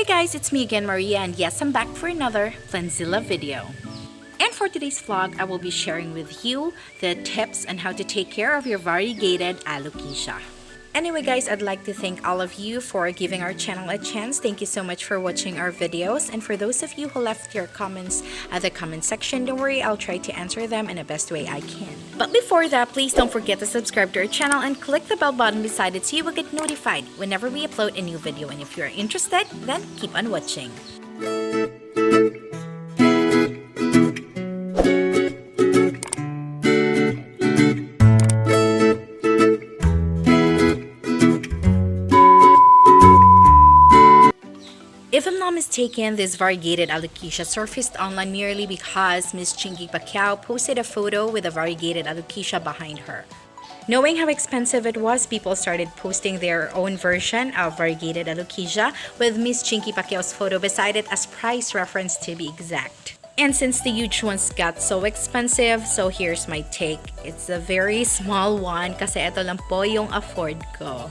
Hey guys, it's me again, Maria, and yes, I'm back for another plantzilla video. And for today's vlog, I will be sharing with you the tips on how to take care of your variegated alocasia. Anyway guys, I'd like to thank all of you for giving our channel a chance. Thank you so much for watching our videos. And for those of you who left your comments at the comment section, don't worry, I'll try to answer them in the best way I can. But before that, please don't forget to subscribe to our channel and click the bell button beside it so you will get notified whenever we upload a new video. And if you're interested, then keep on watching. If I'm not mistaken, this variegated alocasia surfaced online merely because Miss Chinky Pacquiao posted a photo with a variegated alocasia behind her. Knowing how expensive it was, people started posting their own version of variegated alocasia with Miss Chinky Pacquiao's photo beside it as price reference to be exact. And since the huge ones got so expensive, so here's my take. It's a very small one kasi ito lang po yung afford ko.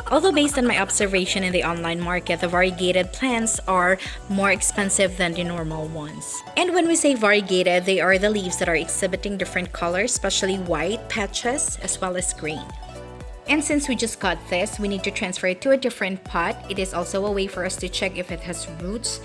Although based on my observation in the online market, the variegated plants are more expensive than the normal ones. And when we say variegated, they are the leaves that are exhibiting different colors, especially white patches as well as green. And since we just got this, we need to transfer it to a different pot. It is also a way for us to check if it has roots,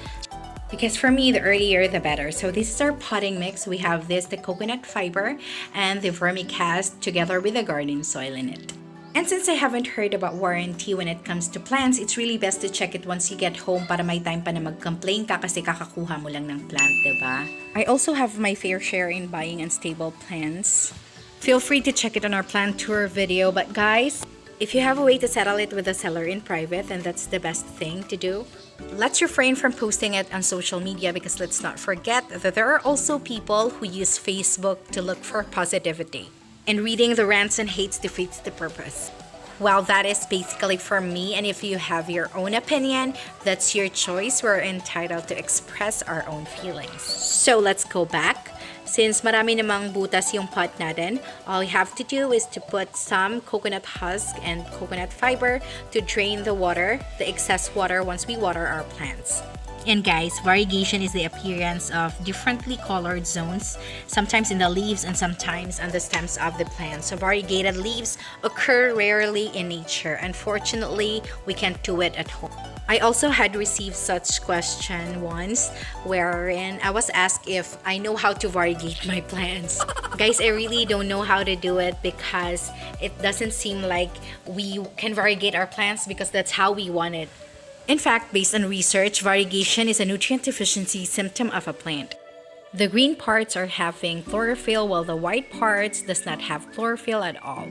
because for me, the earlier the better. So this is our potting mix. We have the coconut fiber and the vermicast together with the garden soil in it. And since I haven't heard about warranty when it comes to plants, it's really best to check it once you get home para may time pa na mag-complain ka kasi kakakuha mo lang ng plant, diba? I also have my fair share in buying unstable plants. Feel free to check it on our plant tour video, but guys, if you have a way to settle it with the seller in private, then that's the best thing to do. Let's refrain from posting it on social media because let's not forget that there are also people who use Facebook to look for positivity. And reading the rants and hates defeats the purpose. Well, that is basically for me, and if you have your own opinion, that's your choice. We're entitled to express our own feelings. So let's go back. Since marami namang butas yung pot natin, all you have to do is to put some coconut husk and coconut fiber to drain the water, the excess water once we water our plants. And guys, variegation is the appearance of differently colored zones, sometimes in the leaves and sometimes on the stems of the plant. So variegated leaves occur rarely in nature. Unfortunately, we can't do it at home. I also had received such question once wherein I was asked if I know how to variegate my plants. Guys, I really don't know how to do it because it doesn't seem like we can variegate our plants because that's how we want it. In fact, based on research, variegation is a nutrient deficiency symptom of a plant. The green parts are having chlorophyll while the white parts does not have chlorophyll at all.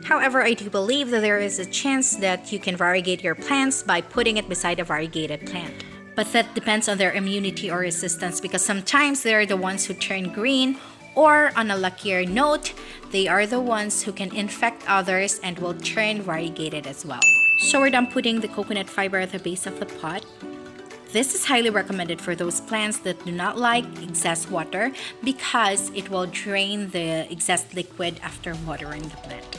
However, I do believe that there is a chance that you can variegate your plants by putting it beside a variegated plant. But that depends on their immunity or resistance because sometimes they're the ones who turn green, or on a luckier note, they are the ones who can infect others and will turn variegated as well. So we're done putting the coconut fiber at the base of the pot. This is highly recommended for those plants that do not like excess water because it will drain the excess liquid after watering the plant.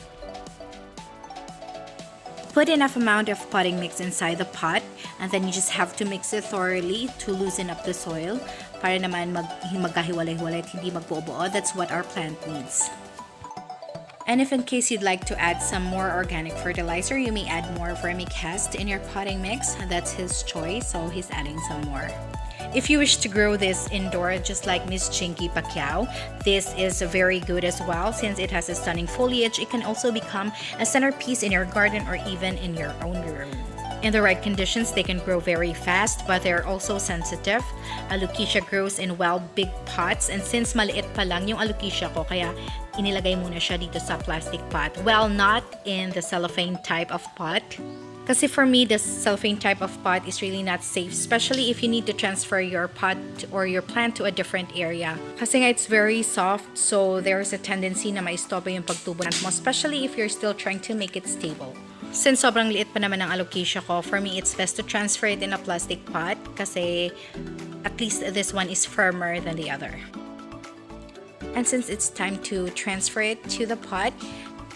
Put enough amount of potting mix inside the pot and then you just have to mix it thoroughly to loosen up the soil para naman magkahiwalay-hiwalay at hindi magbuo-buo. That's what our plant needs. And if in case you'd like to add some more organic fertilizer, you may add more vermicast in your potting mix. That's his choice, so he's adding some more. If you wish to grow this indoor, just like Miss Chinky Pacquiao, this is very good as well. Since it has a stunning foliage, it can also become a centerpiece in your garden or even in your own room. In the right conditions, they can grow very fast, but they're also sensitive. Alocasia grows in big pots, and since maliit pa lang yung alocasia ko, kaya inilagay muna siya dito sa plastic pot. Well, not in the cellophane type of pot. Kasi for me, the cellophane type of pot is really not safe, especially if you need to transfer your pot or your plant to a different area. Kasi nga it's very soft, so there's a tendency na ma-stop yung pagtubo mo, especially if you're still trying to make it stable. Since sobrang liit pa naman ang alocasia ko, for me it's best to transfer it in a plastic pot kasi at least this one is firmer than the other. And since it's time to transfer it to the pot,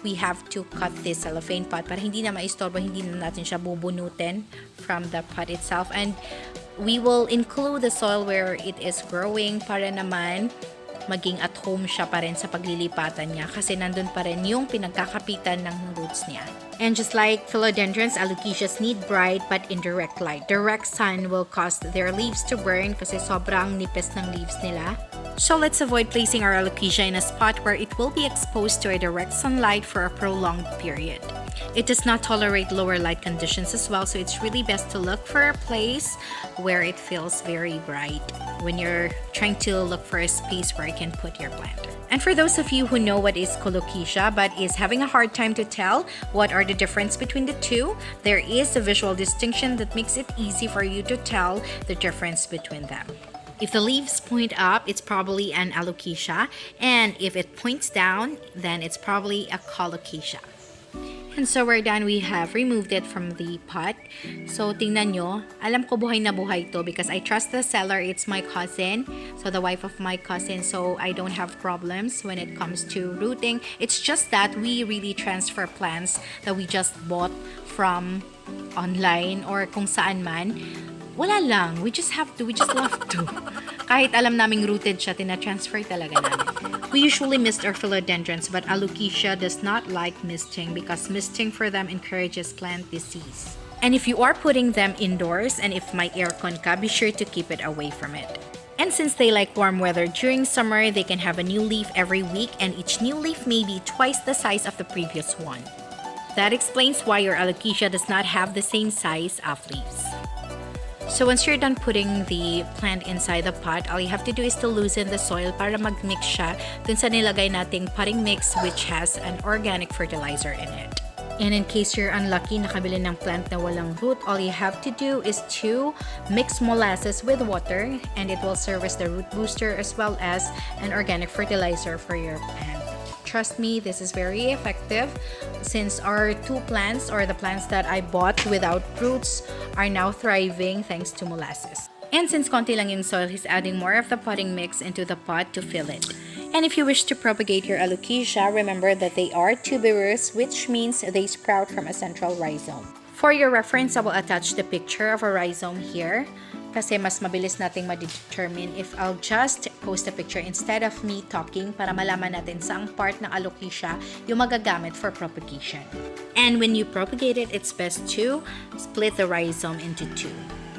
we have to cut this cellophane pot para hindi na maistorbo, hindi na natin siya bubunutin from the pot itself. And we will include the soil where it is growing para naman maging at home siya pa rin sa paglilipatan niya kasi nandun pa rin yung pinagkakapitan ng roots niya. And just like philodendrons, alocasias need bright but indirect light. Direct sun will cause their leaves to burn kasi sobrang nipis ng leaves nila. So let's avoid placing our alocasia in a spot where it will be exposed to a direct sunlight for a prolonged period. It does not tolerate lower light conditions as well, so it's really best to look for a place where it feels very bright when you're trying to look for a space where you can put your plant. And for those of you who know what is Colocasia but is having a hard time to tell what are the difference between the two, there is a visual distinction that makes it easy for you to tell the difference between them. If the leaves point up, it's probably an alocasia, and if it points down, then it's probably a colocasia. And so we're done. We have removed it from the pot. So tingnan nyo, alam ko buhay na buhay to because I trust the seller. It's my cousin, so the wife of my cousin, so I don't have problems when it comes to rooting. It's just that we really transfer plants that we just bought from online or kung saan man. Wala lang. We just love to. Kahit alam naming rooted siya, tina-transfer talaga namin. We usually mist our philodendrons, but alocasia does not like misting because misting for them encourages plant disease. And if you are putting them indoors and if may aircon ka, be sure to keep it away from it. And since they like warm weather during summer, they can have a new leaf every week and each new leaf may be twice the size of the previous one. That explains why your alocasia does not have the same size of leaves. So once you're done putting the plant inside the pot, all you have to do is to loosen the soil para mag-mix siya dun sa nilagay nating potting mix which has an organic fertilizer in it. And in case you're unlucky nakabili ng plant na walang root, all you have to do is to mix molasses with water and it will serve as the root booster as well as an organic fertilizer for your plant. Trust me, this is very effective since our two plants or the plants that I bought without roots are now thriving thanks to molasses. And since konti lang yung soil, he's adding more of the potting mix into the pot to fill it. And if you wish to propagate your alocasia, remember that they are tuberous, which means they sprout from a central rhizome. For your reference, I will attach the picture of a rhizome here. Kasi mas mabilis nating ma-determine if I'll just post a picture instead of me talking para malaman natin saang part ng alocasia yung magagamit for propagation. And when you propagate it, it's best to split the rhizome into two.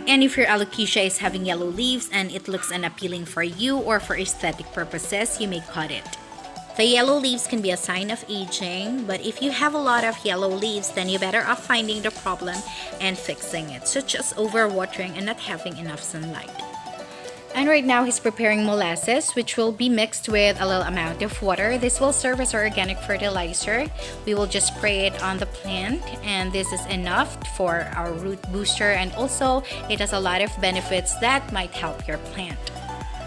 And if your alocasia is having yellow leaves and it looks unappealing for you or for aesthetic purposes, you may cut it. The yellow leaves can be a sign of aging, but if you have a lot of yellow leaves, then you're better off finding the problem and fixing it, such as overwatering and not having enough sunlight. And right now, he's preparing molasses, which will be mixed with a little amount of water. This will serve as our organic fertilizer. We will just spray it on the plant, and this is enough for our root booster, and also it has a lot of benefits that might help your plant.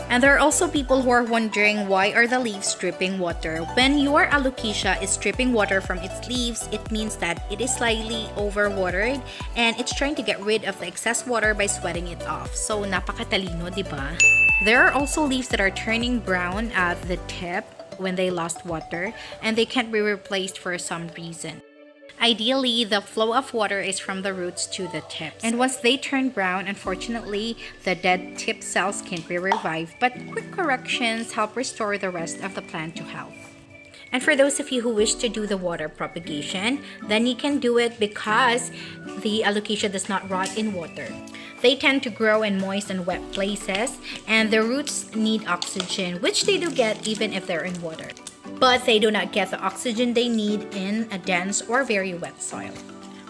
And there are also people who are wondering why are the leaves dripping water. When your alocasia is dripping water from its leaves, it means that it is slightly overwatered and it's trying to get rid of the excess water by sweating it off. So napakatalino, di ba? There are also leaves that are turning brown at the tip when they lost water and they can't be replaced for some reason. Ideally, the flow of water is from the roots to the tips. And once they turn brown, unfortunately, the dead tip cells can't be revived, but quick corrections help restore the rest of the plant to health. And for those of you who wish to do the water propagation, then you can do it because the alocasia does not rot in water. They tend to grow in moist and wet places, and the roots need oxygen, which they do get even if they're in water. But they do not get the oxygen they need in a dense or very wet soil.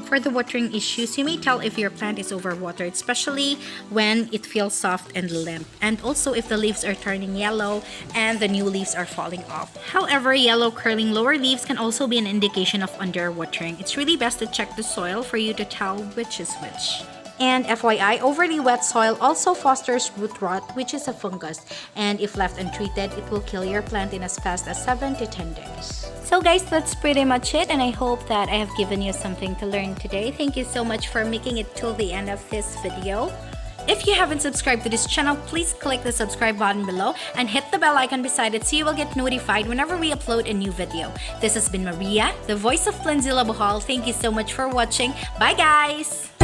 For the watering issues, you may tell if your plant is overwatered, especially when it feels soft and limp, and also if the leaves are turning yellow and the new leaves are falling off. However, yellow curling lower leaves can also be an indication of underwatering. It's really best to check the soil for you to tell which is which. And FYI, overly wet soil also fosters root rot, which is a fungus. And if left untreated, it will kill your plant in as fast as 7 to 10 days. So guys, that's pretty much it. And I hope that I have given you something to learn today. Thank you so much for making it till the end of this video. If you haven't subscribed to this channel, please click the subscribe button below and hit the bell icon beside it so you will get notified whenever we upload a new video. This has been Maria, the voice of plantzilla.bhl. Thank you so much for watching. Bye guys!